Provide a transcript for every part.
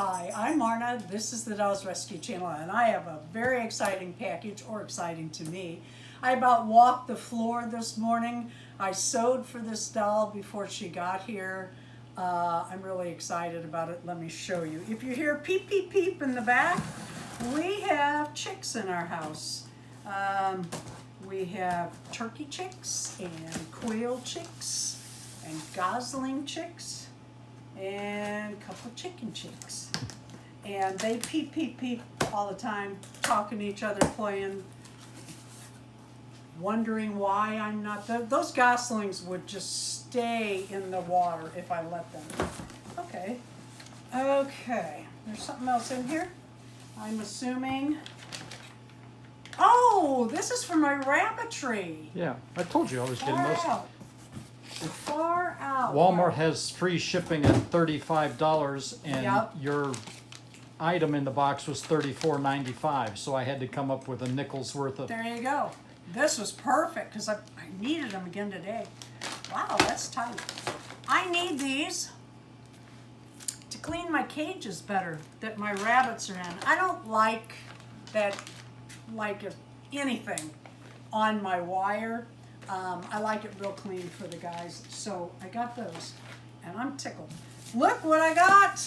Hi, I'm Marna. This is the Dolls Rescue Channel, and I have a very exciting package, or exciting to me. I about walked the floor this morning. I sewed for this doll before she got here. I'm really excited about it. Let me show you. If you hear peep, peep, peep in the back, we have chicks in our house. We have turkey chicks and quail chicks and gosling chicks and a couple chicken chicks. And they peep, peep, peep all the time, talking to each other, playing, wondering why I'm not. Those goslings would just stay in the water if I let them. Okay. Okay. There's something else in here. I'm assuming. Oh, this is for my rabbitry. Yeah, I told you I was getting those. Far out. Walmart has free shipping at $35, and Yep. your item in the box was $34.95. So I had to come up with a nickel's worth of. There you go. This was perfect because I needed them again today. Wow, that's tight. I need these to clean my cages better that my rabbits are in. I don't like that, like anything on my wire. I like it real clean for the guys. So I got those and I'm tickled. Look what I got.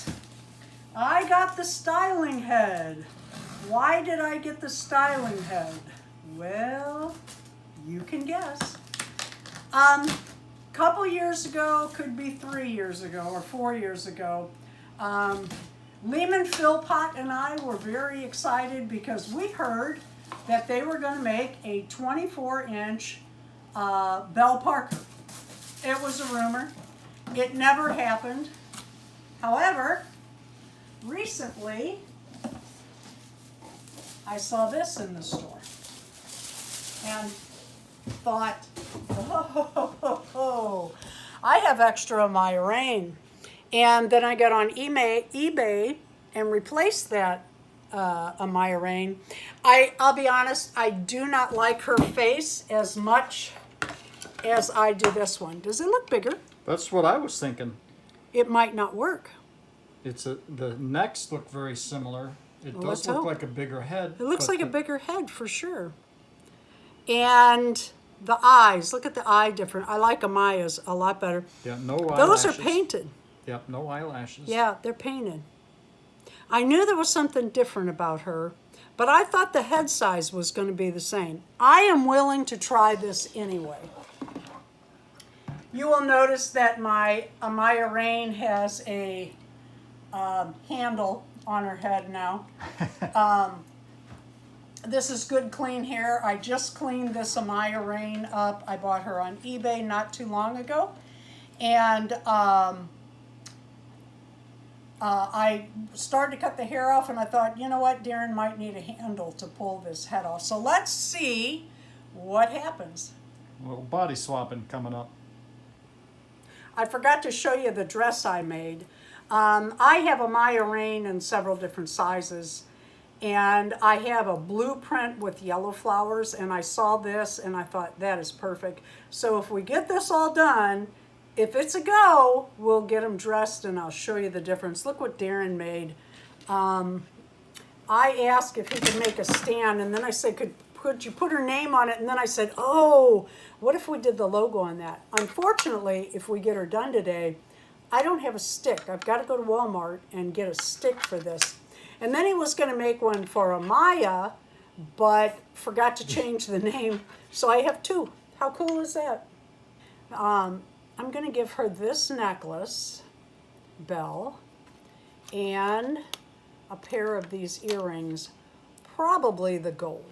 I got the styling head. Why did I get the styling head? Well, you can guess. Couple years ago, could be 3 years ago or 4 years ago, Lehman Philpott and I were very excited because we heard that they were going to make a 24-inch Belle Parker. It was a rumor. It never happened. However, recently, I saw this in the store and thought, oh, I have extra Amaya Raine. And then I got on eBay and replaced that Amaya Raine. I'll be honest, I do not like her face as much as I do this one. Does it look bigger? That's what I was thinking. It might not work. The necks look very similar. It Well, does let's look hope. like a bigger head. It looks but like a bigger head for sure. And the eyes, look at the eye different. I like Amaya's a lot better. Yeah, no eyelashes. Those are painted. Yep, no eyelashes. Yeah, they're painted. I knew there was something different about her, but I thought the head size was going to be the same. I am willing to try this anyway. You will notice that my Amaya Raine has a handle on her head now. This is good clean hair. I just cleaned this Amaya Raine up. I bought her on eBay not too long ago. And I started to cut the hair off and I thought, you know what, Deron might need a handle to pull this head off. So let's see what happens. A little body swapping coming up. I forgot to show you the dress I made. I have Amaya Raine in several different sizes. And I have a blueprint with yellow flowers. And I saw this and I thought, that is perfect. So if we get this all done, if it's a go, we'll get them dressed and I'll show you the difference. Look what Deron made. I asked if he could make a stand, and then I said, could you put her name on it? And then I said, oh, what if we did the logo on that? Unfortunately, if we get her done today, I don't have a stick. I've got to go to Walmart and get a stick for this. And then he was going to make one for Amaya, but forgot to change the name. So I have two. How cool is that? I'm going to give her this necklace, Belle, and a pair of these earrings, probably the gold.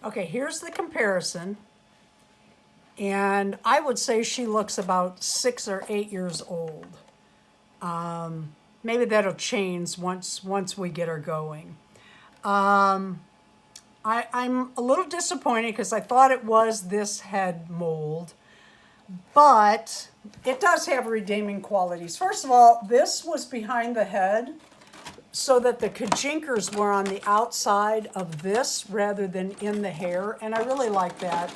Okay, here's the comparison. And I would say she looks about 6 or 8 years old. Maybe that'll change once we get her going. I'm a little disappointed because I thought it was this head mold. But it does have redeeming qualities. First of all, this was behind the head so that the kajinkers were on the outside of this rather than in the hair, and I really like that.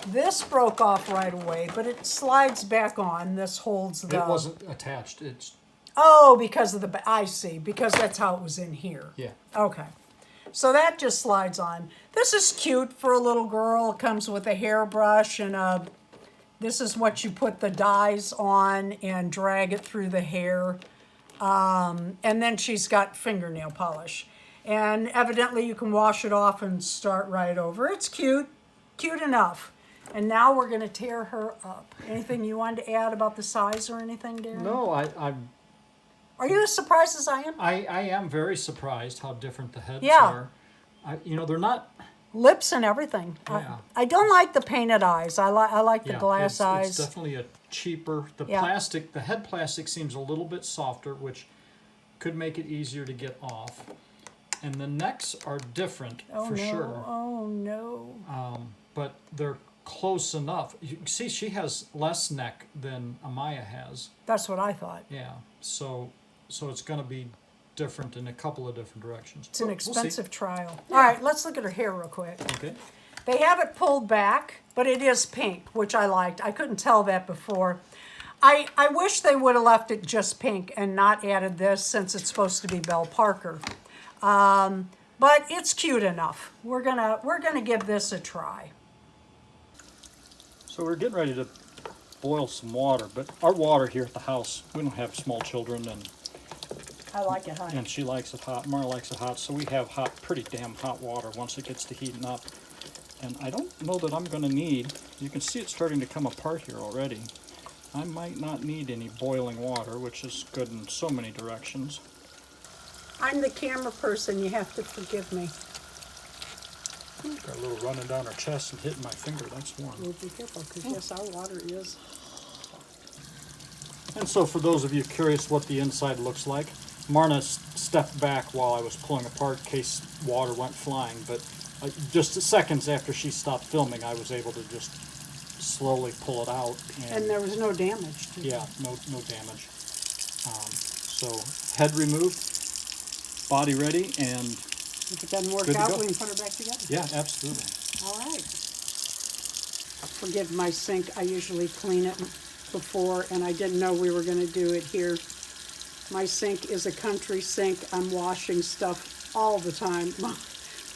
This broke off right away, but it slides back on. This holds the... It wasn't attached. It's Oh, because of I see, because that's how it was in here. Yeah. Okay. So that just slides on. This is cute for a little girl. It comes with a hairbrush and this is what you put the dyes on and drag it through the hair. And then she's got fingernail polish. And evidently you can wash it off and start right over. It's cute, cute enough. And now we're gonna tear her up. Anything you wanted to add about the size or anything, Deron? No, Are you as surprised as I am? I am very surprised how different the heads Yeah. are. They're not. Lips and everything. Yeah. I don't like the painted eyes. I like the glass eyes. It's definitely a cheaper. The Yeah. plastic, the head plastic seems a little bit softer, which could make it easier to get off. And the necks are different for sure. Oh no. But they're close enough. You can see she has less neck than Amaya has. That's what I thought. Yeah. So it's going to be different in a couple of different directions. It's an We'll see. expensive trial. All right, let's look at her hair real quick. Okay. They have it pulled back, but it is pink, which I liked. I couldn't tell that before. I wish they would have left it just pink and not added this since it's supposed to be Belle Parker. But it's cute enough. We're gonna give this a try. So we're getting ready to boil some water, but our water here at the house, we don't have small children, I like it hot. and she likes it hot. Mara likes it hot, so we have pretty damn hot water once it gets to heating up. And I don't know that I'm going to need, you can see it starting to come apart here already. I might not need any boiling water, which is good in so many directions. I'm the camera person. You have to forgive me. Got a little running down her chest and hitting my finger, that's warm. We'll be careful because yes, our water is. And so for those of you curious what the inside looks like, Marna stepped back while I was pulling apart in case water went flying, but just seconds after she stopped filming, I was able to just slowly pull it out. And there was no damage to it. Yeah, no damage. So head removed, body ready, and If it doesn't work Good to out, go. we can put her back together. yeah, absolutely. All right. Forgive my sink. I usually clean it before, and I didn't know we were going to do it here. My sink is a country sink. I'm washing stuff all the time.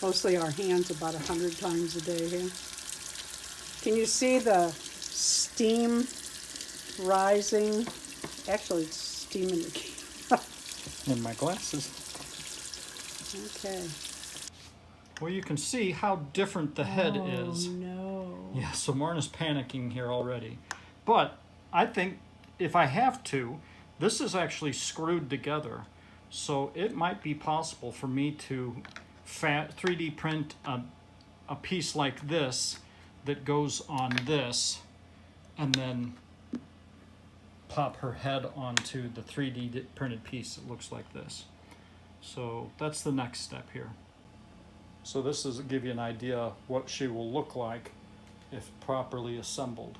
Mostly our hands about 100 times a day here. Can you see the steam rising? Actually, it's steam in the can. And my glasses. Okay. Well, you can see how different the head is. Oh, no. Yeah, so Marna's panicking here already. But I think if I have to, this is actually screwed together. So it might be possible for me to 3D print a piece like this that goes on this and then pop her head onto the 3D printed piece that looks like this. So that's the next step here. So this is give you an idea what she will look like if properly assembled.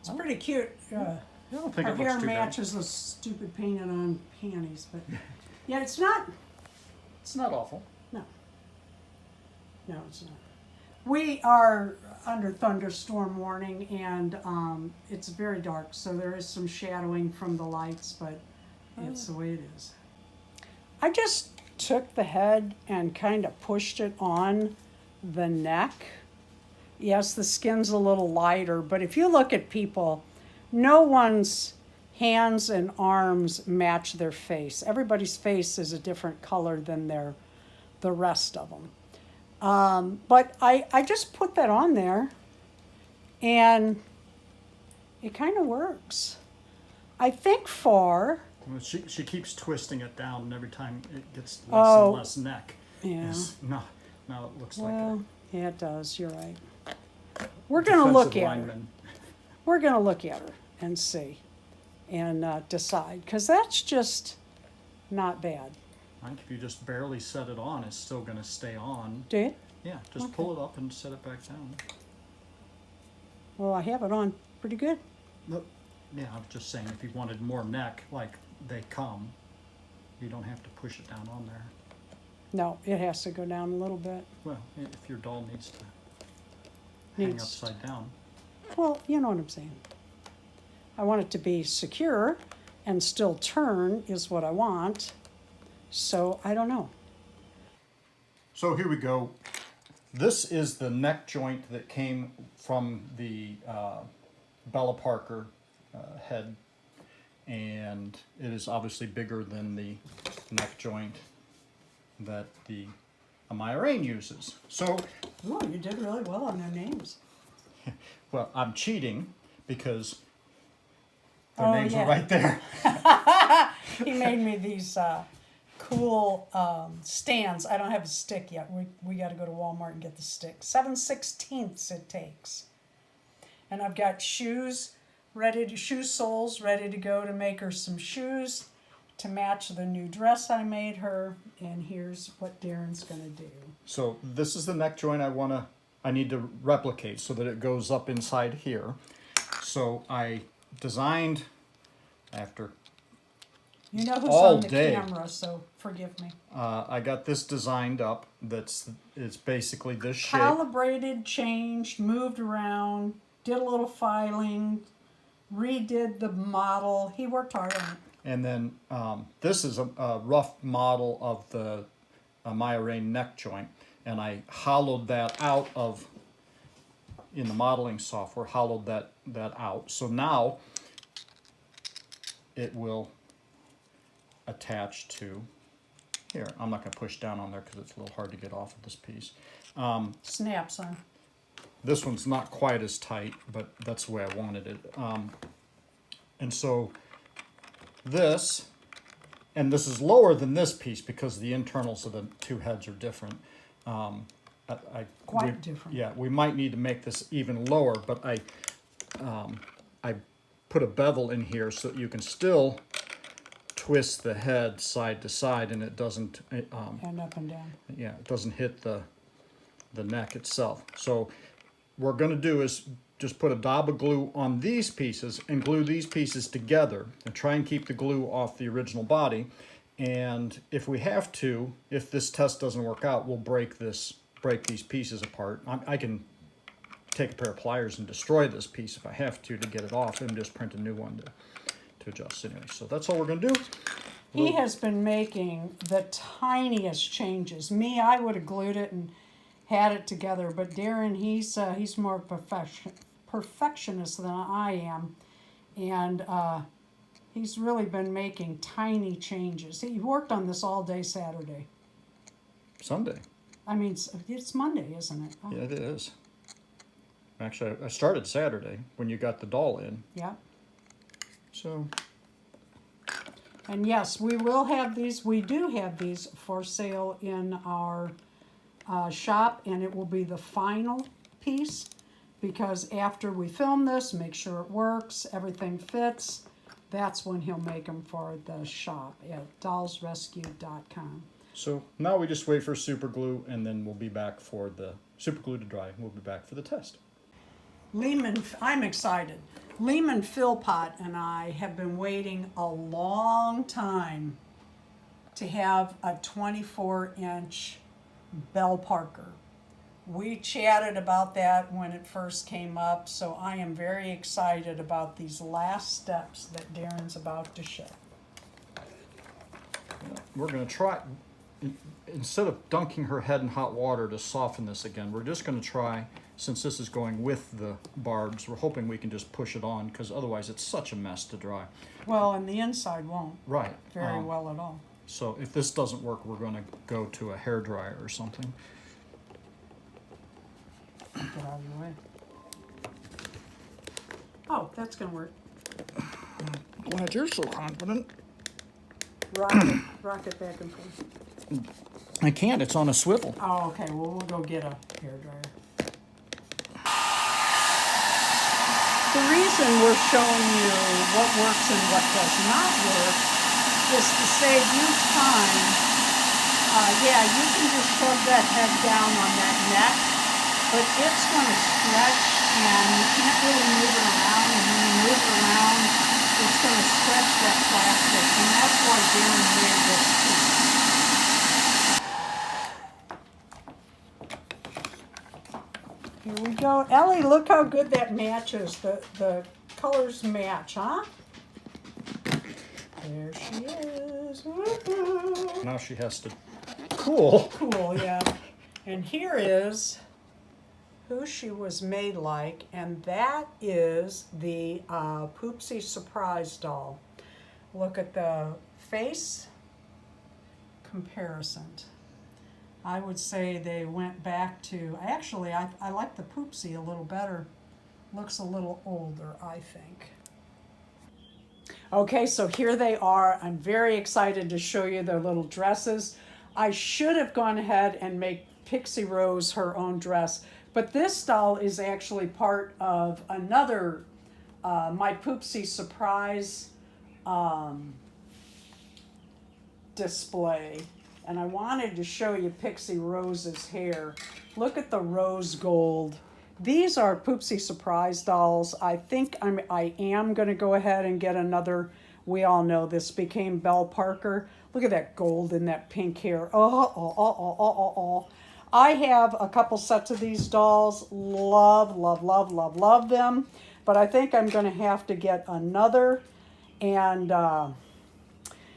It's pretty cute. I don't think Her it looks hair too bad. matches the stupid painted on panties, but yeah, it's not. It's not awful. No, it's not. We are under thunderstorm warning, and it's very dark, so there is some shadowing from the lights, but it's the way it is. I just took the head and kind of pushed it on the neck. Yes, the skin's a little lighter, but if you look at people, no one's hands and arms match their face. Everybody's face is a different color than the rest of them. But I just put that on there, and it kind of works. I think for... Well, she keeps twisting it down, and every time it gets less Oh, and less neck. yeah. Now it looks like Well, yeah, it does. You're right. We're going to look defensive at her. lineman. We're going to look at her and see and decide, because that's just not bad. I think if you just barely set it on, it's still going to stay on. Do you? Yeah, just pull it up and set it back down. Well, I have it on pretty good. Look, yeah, I'm just saying if you wanted more neck, like they come, you don't have to push it down on there. No, it has to go down a little bit. Well, if your doll needs to hang Needs- upside down. Well, you know what I'm saying. I want it to be secure, and still turn is what I want. So I don't know. So here we go. This is the neck joint that came from the Bella Parker head, and it is obviously bigger than the neck joint that the Amaya Raine uses. So, Oh, you did really well on their names. well, I'm cheating because their Oh, names yeah. are right there. He made me these cool stands. I don't have a stick yet. We got to go to Walmart and get the stick. 7/16 it takes. And I've got shoe soles ready to go to make her some shoes to match the new dress I made her. And here's what Deron's going to do. So this is the neck joint I need to replicate so that it goes up inside here. So I designed after You know who's all on the day. camera, so forgive me. I got this designed up. It's basically this shape. Calibrated, changed, moved around, did a little filing, redid the model. He worked hard on it. And then this is a rough model of the Amaya Raine neck joint. And I hollowed that out in the modeling software, hollowed that out. So now it will attach to here. I'm not going to push down on there because it's a little hard to get off of this piece. Snaps on. This one's not quite as tight, but that's the way I wanted it. And so this is lower than this piece because the internals of the two heads are different. Quite different. Yeah, we might need to make this even lower, but I put a bevel in here so that you can still twist the head side to side and it doesn't And up and down. yeah, it doesn't hit the neck itself. So what we're going to do is just put a dab of glue on these pieces and glue these pieces together and try and keep the glue off the original body. And if we have to, if this test doesn't work out, we'll break these pieces apart. I can take a pair of pliers and destroy this piece if I have to get it off and just print a new one to adjust anyway. So that's all we're going to do. He has been making the tiniest changes. Me, I would have glued it and had it together, but Deron, he's more perfectionist than I am, and he's really been making tiny changes. He worked on this all day Saturday. Sunday. I mean, it's Monday, isn't it? Oh, Yeah, it is. Actually, I started Saturday when you got the doll in. yeah. So, And yes, we will have these. We do have these for sale in our shop, and it will be the final piece because after we film this, make sure it works, everything fits, that's when he'll make them for the shop at dollsrescue.com. so now we just wait for super glue and then we'll be back for the super glue to dry. We'll be back for the test. Lehman, I'm excited. Lehman Philpott and I have been waiting a long time to have a 24-inch Bell Parker. We chatted about that when it first came up, so I am very excited about these last steps that Deron's about to show. We're going to try, instead of dunking her head in hot water to soften this again, we're just going to try, since this is going with the barbs, we're hoping we can just push it on because otherwise it's such a mess to dry. Well, and the inside won't Right. very well at all. So if this doesn't work, we're going to go to a hairdryer or something. Get out of the way. Oh, that's going to work. Glad you're so confident. Rock it back and forth. I can't, it's on a swivel. Oh, okay. Well, we'll go get a hairdryer. The reason we're showing you what works and what does not work is to save you time. Yeah, you can just shove that head down on that neck, but it's going to stretch and you can't really move it around. And when you move it around, it's going to stretch that plastic, and that's why Deron made this piece. Here we go. Ellie, look how good that matches. The colors match, huh? There she is. Woo-hoo. Now she has to cool. Cool, yeah. And here is who she was made like, and that is the Poopsie Surprise doll. Look at the face comparison. I would say they went back to, actually, I like the Poopsie a little better. Looks a little older, I think. Okay, so here they are. I'm very excited to show you their little dresses. I should have gone ahead and make Pixie Rose her own dress, but this doll is actually part of another My Poopsie Surprise display. And I wanted to show you Pixie Rose's hair. Look at the rose gold. These are Poopsie Surprise dolls. I think I am going to go ahead and get another. We all know this became Belle Parker. Look at that gold and that pink hair. Oh. I have a couple sets of these dolls. Love, love, love, love, love them. But I think I'm going to have to get another and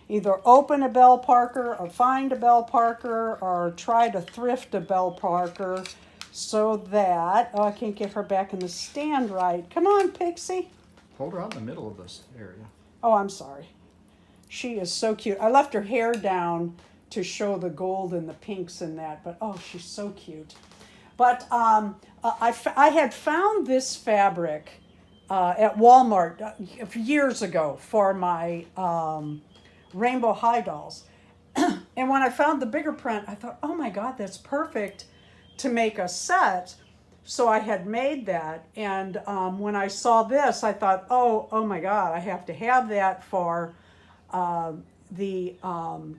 either open a Belle Parker or find a Belle Parker or try to thrift a Belle Parker so that, oh, I can't get her back in the stand right. Come on, Pixie. Hold her out in the middle of this area. Oh, I'm sorry. She is so cute. I left her hair down to show the gold and the pinks in that, but oh, she's so cute. But I had found this fabric at Walmart years ago for my Rainbow High dolls. And when I found the bigger print, I thought, oh my God, that's perfect to make a set. So I had made that. And when I saw this, I thought, oh my God, I have to have that for the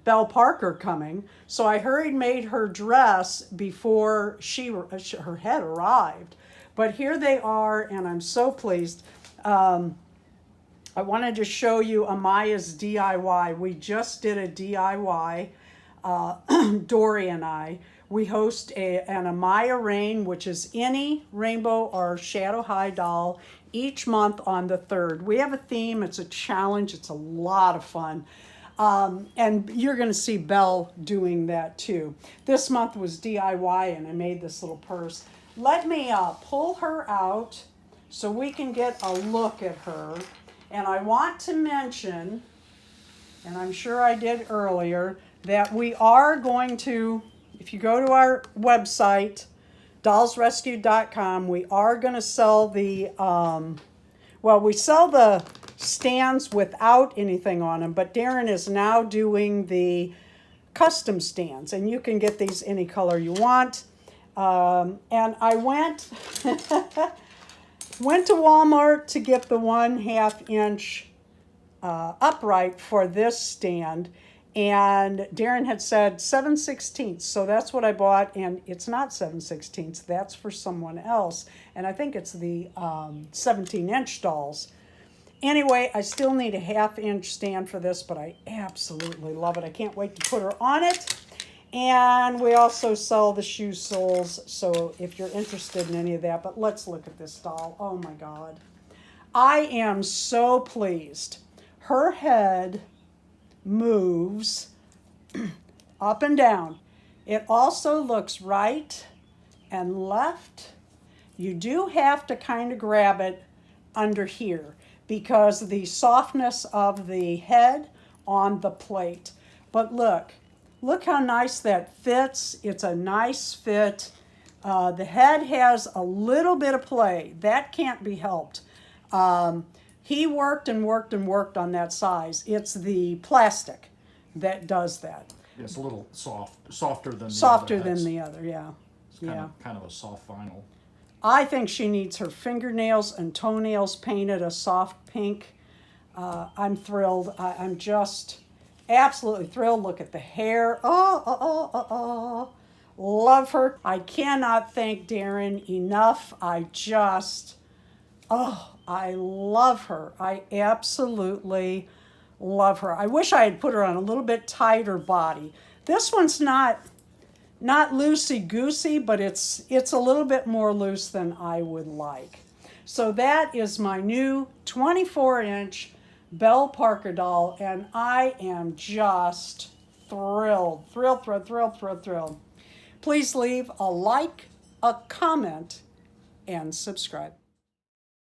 Belle Parker coming. So I hurried, made her dress before her head arrived. But here they are, and I'm so pleased. I wanted to show you Amaya's DIY. We just did a DIY, Dory and I. We host an Amaya Raine, which is any rainbow or shadow high doll, each month on the 3rd. We have a theme. It's a challenge. It's a lot of fun. And you're going to see Belle doing that too. This month was DIY, and I made this little purse. Let me pull her out so we can get a look at her. And I want to mention, and I'm sure I did earlier, that we are going to, if you go to our website, dollsrescue.com, we are going to sell the, we sell the stands without anything on them, but Deron is now doing the custom stands, and you can get these any color you want. And I went to Walmart to get the 1/2 inch upright for this stand, and Deron had said 7/16, so that's what I bought, and it's not 7/16, that's for someone else, and I think it's the 17-inch dolls. Anyway, I still need a 1/2 inch stand for this, but I absolutely love it. I can't wait to put her on it. And we also sell the shoe soles, so if you're interested in any of that. But let's look at this doll. Oh my God. I am so pleased. Her head moves up and down. It also looks right and left. You do have to kind of grab it under here because of the softness of the head on the plate. But look how nice that fits. It's a nice fit. The head has a little bit of play. That can't be helped. He worked and worked and worked on that size. It's the plastic that does that. It's a little softer than the Softer other. than the other, yeah. It's kind of a soft vinyl. I think she needs her fingernails and toenails painted a soft pink. I'm thrilled. I'm just absolutely thrilled. Look at the hair. Love her. I cannot thank Deron enough. I love her. I absolutely love her. I wish I had put her on a little bit tighter body. This one's not loosey-goosey, but it's a little bit more loose than I would like. So that is my new 24-inch Belle Parker doll, and I am just thrilled, thrilled, thrilled, thrilled, thrilled, thrilled. Please leave a like, a comment, and subscribe.